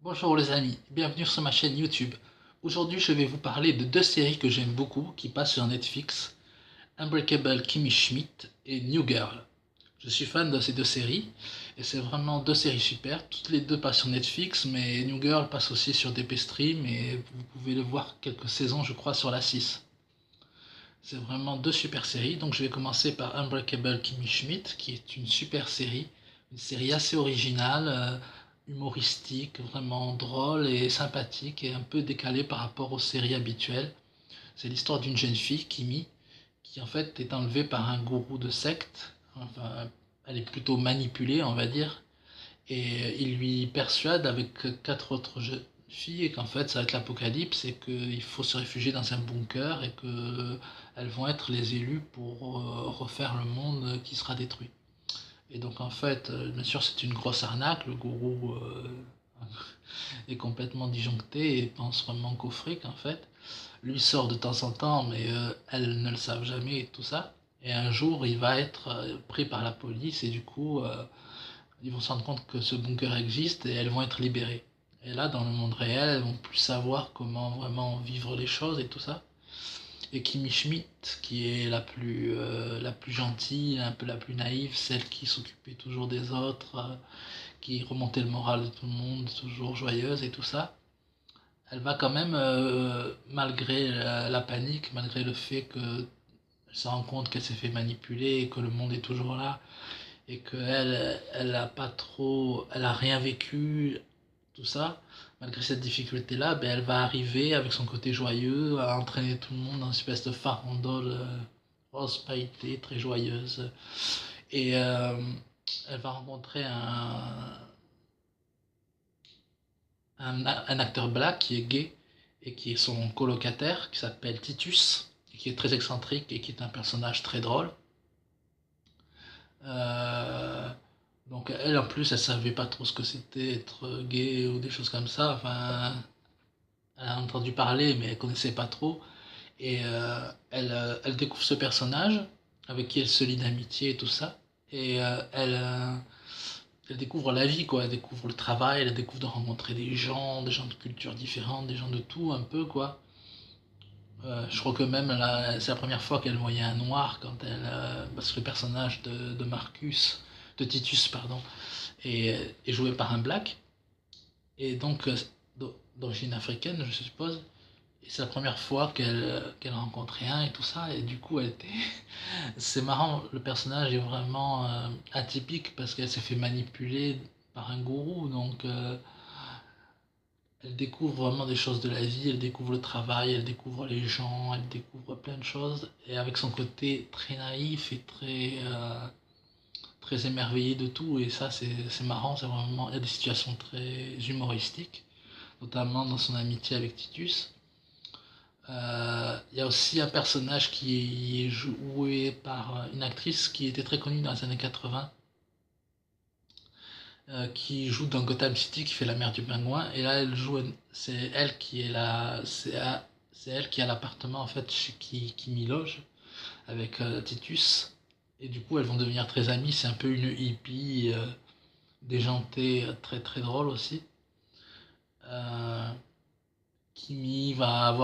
Bonjour les amis, bienvenue sur ma chaîne YouTube. Aujourd'hui je vais vous parler de deux séries que j'aime beaucoup qui passent sur Netflix, Unbreakable Kimmy Schmidt et New Girl. Je suis fan de ces deux séries et c'est vraiment deux séries super. Toutes les deux passent sur Netflix mais New Girl passe aussi sur DP Stream et vous pouvez le voir quelques saisons je crois sur la 6. C'est vraiment deux super séries. Donc je vais commencer par Unbreakable Kimmy Schmidt, qui est une série assez originale, humoristique, vraiment drôle et sympathique et un peu décalée par rapport aux séries habituelles. C'est l'histoire d'une jeune fille, Kimmy, qui en fait est enlevée par un gourou de secte. Enfin, elle est plutôt manipulée, on va dire, et il lui persuade avec quatre autres jeunes filles qu'en fait ça va être l'apocalypse et qu'il faut se réfugier dans un bunker et qu'elles vont être les élues pour refaire le monde qui sera détruit. Et donc en fait, bien sûr c'est une grosse arnaque, le gourou est complètement disjoncté et pense vraiment qu'au fric en fait. Lui sort de temps en temps mais elles ne le savent jamais et tout ça. Et un jour il va être pris par la police et du coup ils vont se rendre compte que ce bunker existe et elles vont être libérées. Et là, dans le monde réel, elles vont plus savoir comment vraiment vivre les choses et tout ça. Et Kimi Schmidt, qui est la plus gentille, un peu la plus naïve, celle qui s'occupait toujours des autres, qui remontait le moral de tout le monde, toujours joyeuse et tout ça, elle va quand même, malgré la panique, malgré le fait qu'elle se rend compte qu'elle s'est fait manipuler et que le monde est toujours là, et qu'elle, elle a pas trop, elle a rien vécu, tout ça, malgré cette difficulté-là, ben, elle va arriver avec son côté joyeux à entraîner tout le monde dans une espèce de farandole rose pailletée, très joyeuse. Et elle va rencontrer un acteur black qui est gay et qui est son colocataire, qui s'appelle Titus, et qui est très excentrique et qui est un personnage très drôle. Euh, donc elle en plus elle savait pas trop ce que c'était être gay ou des choses comme ça. Enfin, elle a entendu parler mais elle connaissait pas trop. Et elle découvre ce personnage avec qui elle se lie d'amitié et tout ça. Et elle découvre la vie quoi. Elle découvre le travail, elle découvre de rencontrer des gens de cultures différentes, des gens de tout un peu quoi. Je crois que même c'est la première fois qu'elle voyait un noir quand parce que le personnage de Marcus, de Titus pardon, est joué par un black et donc d'origine africaine je suppose. Et c'est la première fois qu'elle rencontrait un et tout ça et du coup elle était c'est marrant, le personnage est vraiment atypique parce qu'elle s'est fait manipuler par un gourou donc elle découvre vraiment des choses de la vie, elle découvre le travail, elle découvre les gens, elle découvre plein de choses. Et avec son côté très naïf et très émerveillé de tout. Et ça, c'est marrant, c'est vraiment. Il y a des situations très humoristiques, notamment dans son amitié avec Titus. Il y a aussi un personnage qui est joué par une actrice qui était très connue dans les années 80, qui joue dans Gotham City, qui fait la mère du pingouin. Et là, c'est elle qui est là, c'est elle qui a l'appartement en fait chez qui m'y loge avec Titus. Et du coup, elles vont devenir très amies. C'est un peu une hippie déjantée, très très drôle aussi. Euh, Kimi va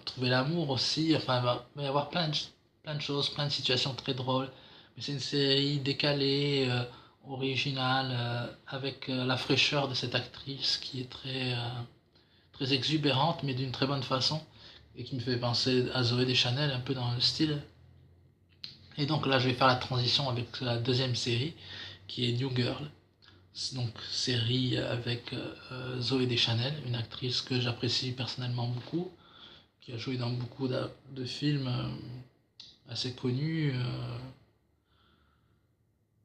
trouver l'amour aussi. Enfin, va y avoir plein de choses, plein de situations très drôles. Mais c'est une série décalée, originale, avec la fraîcheur de cette actrice qui est très exubérante, mais d'une très bonne façon. Et qui me fait penser à Zoé Deschanel, un peu dans le style. Et donc là, je vais faire la transition avec la deuxième série, qui est New Girl. Donc série avec Zoé Deschanel, une actrice que j'apprécie personnellement beaucoup, qui a joué dans beaucoup de films assez connus.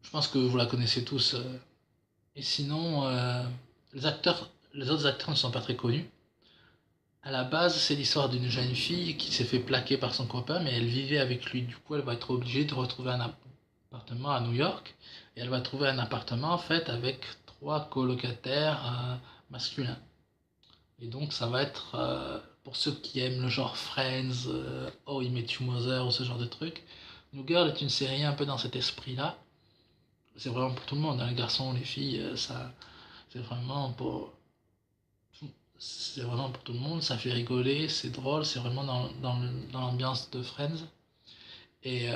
Je pense que vous la connaissez tous. Et sinon, les autres acteurs ne sont pas très connus. À la base, c'est l'histoire d'une jeune fille qui s'est fait plaquer par son copain, mais elle vivait avec lui. Du coup, elle va être obligée de retrouver un appartement à New York. Et elle va trouver un appartement en fait avec trois colocataires masculins. Et donc, ça va être pour ceux qui aiment le genre Friends, Oh, I Met You Mother ou ce genre de truc. New Girl est une série un peu dans cet esprit-là. C'est vraiment pour tout le monde, hein, les garçons, les filles, C'est vraiment pour, c'est vraiment pour tout le monde, ça fait rigoler, c'est drôle, c'est vraiment dans l'ambiance de Friends. Et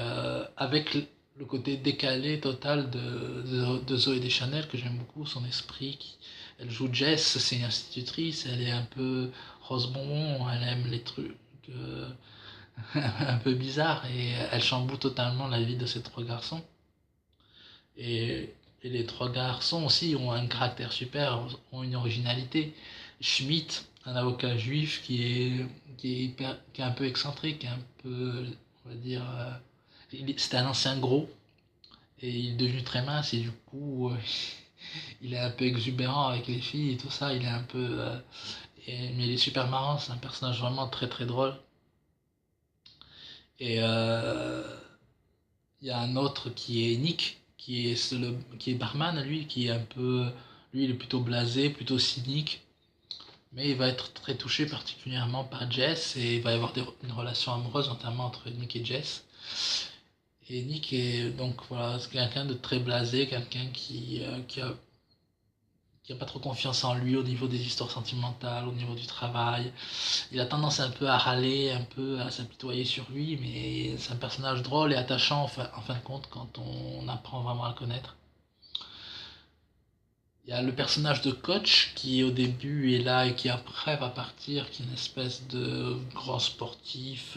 avec le côté décalé total de Zoé Deschanel, que j'aime beaucoup, son esprit. Elle joue Jess, c'est une institutrice, elle est un peu rose bonbon, elle aime les trucs un peu bizarres, et elle chamboule totalement la vie de ces trois garçons. Et, et les trois garçons aussi ont un caractère super, ont une originalité. Schmidt, un avocat juif qui est un peu excentrique, un peu, on va dire, c'était un ancien gros et il est devenu très mince et du coup il est un peu exubérant avec les filles et tout ça. Il est un peu, mais il est super marrant. C'est un personnage vraiment très très drôle. Et il y a un autre qui est Nick, qui est barman lui, qui est un peu, lui il est plutôt blasé, plutôt cynique. Mais il va être très touché particulièrement par Jess et il va y avoir une relation amoureuse notamment entre Nick et Jess. Et Nick est donc voilà, c'est quelqu'un de très blasé, quelqu'un qui a pas trop confiance en lui au niveau des histoires sentimentales, au niveau du travail. Il a tendance un peu à râler, un peu à s'apitoyer sur lui, mais c'est un personnage drôle et attachant en fin de compte quand on apprend vraiment à le connaître. Il y a le personnage de coach qui au début est là et qui après va partir, qui est une espèce de grand sportif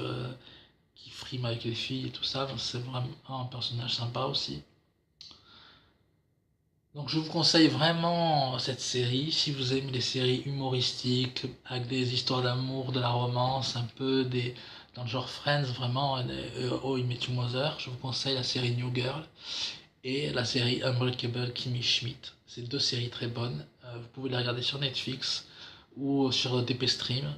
qui frime avec les filles et tout ça. C'est vraiment un personnage sympa aussi. Donc je vous conseille vraiment cette série si vous aimez les séries humoristiques avec des histoires d'amour, de la romance, un peu dans le genre Friends vraiment, Oh I Met Your Mother. Je vous conseille la série New Girl et la série Unbreakable Kimmy Schmidt. C'est deux séries très bonnes. Vous pouvez les regarder sur Netflix ou sur DP Stream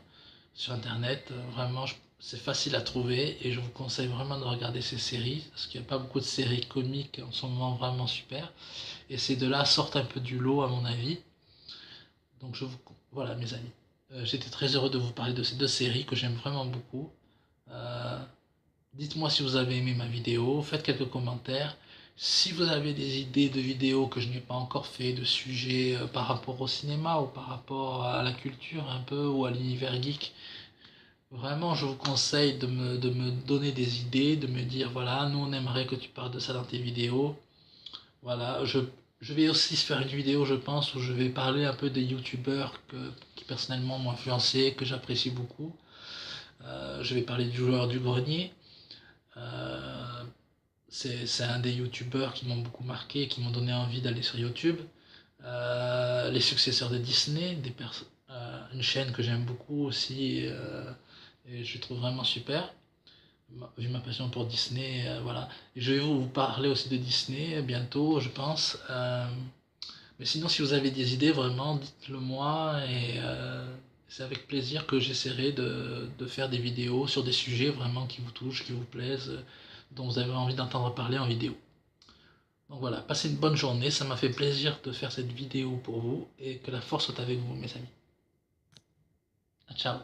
sur internet. Vraiment, c'est facile à trouver et je vous conseille vraiment de regarder ces séries parce qu'il n'y a pas beaucoup de séries comiques en ce moment vraiment super. Et ces deux-là sortent un peu du lot à mon avis. Donc voilà mes amis. J'étais très heureux de vous parler de ces deux séries que j'aime vraiment beaucoup. Euh, Dites-moi si vous avez aimé ma vidéo, faites quelques commentaires. Si vous avez des idées de vidéos que je n'ai pas encore fait, de sujets par rapport au cinéma ou par rapport à la culture un peu ou à l'univers geek, vraiment je vous conseille de me donner des idées, de me dire voilà, nous on aimerait que tu parles de ça dans tes vidéos. Voilà, je vais aussi faire une vidéo je pense où je vais parler un peu des youtubeurs qui personnellement m'ont influencé, que j'apprécie beaucoup. Je vais parler du joueur du grenier. Euh, c'est un des youtubeurs qui m'ont beaucoup marqué, qui m'ont donné envie d'aller sur YouTube. Les successeurs de Disney, une chaîne que j'aime beaucoup aussi et je trouve vraiment super. Vu ma passion pour Disney, voilà. Et je vais vous parler aussi de Disney bientôt, je pense. Mais sinon, si vous avez des idées, vraiment, dites-le moi et c'est avec plaisir que j'essaierai de faire des vidéos sur des sujets vraiment qui vous touchent, qui vous plaisent, dont vous avez envie d'entendre parler en vidéo. Donc voilà, passez une bonne journée, ça m'a fait plaisir de faire cette vidéo pour vous et que la force soit avec vous mes amis. Ciao.